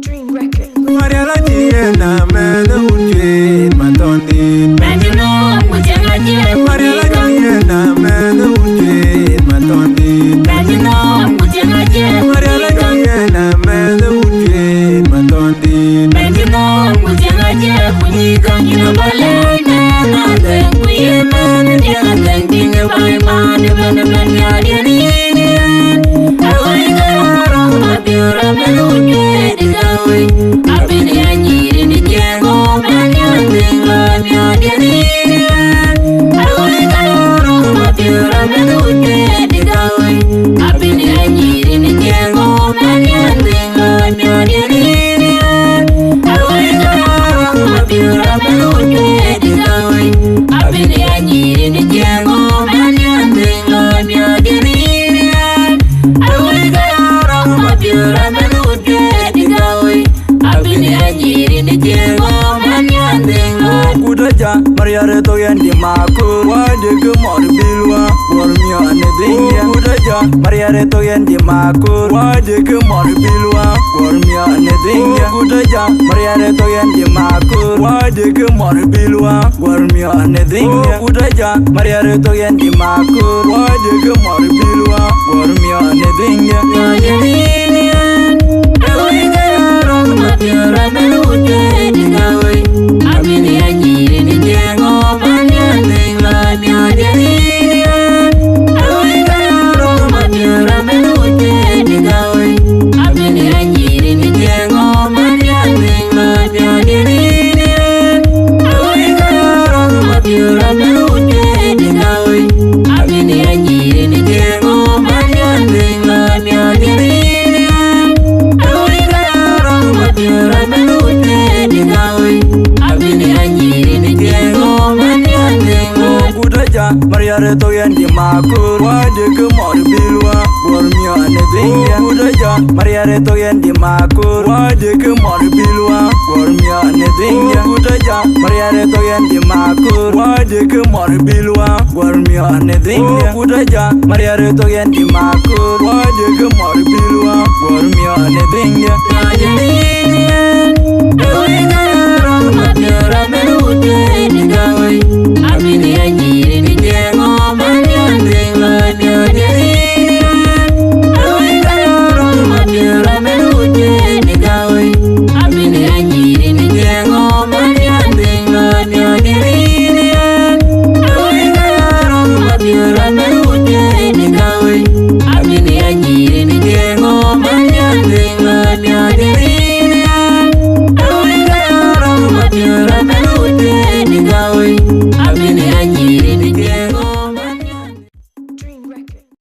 Dream Record. Mariala Diana, man, the Matondi. Mariala Diana, man, the Matondi. Mariala Mariala Diana, man, the Matondi. Mariare to yendi maku wade ke mor bilwa gormio anedinga udaja Mariare to yendi maku wade ke mor bilwa gormio anedinga udaja Mariare to yendi maku wade ke mor bilwa gormio anedinga udaja Mariare to yendi maku wade ke mor bilwa gormio anedinga Mariare to yendi maku wade ke mor bilwa gormio anedinga udaja Mariare to yendi maku wade ke mor bilwa gormio anedinga udaja Mariare to yendi maku wade ke mor bilwa gormio anedinga udaja Mariare to yendi maku wade ke mor bilwa gormio anedinga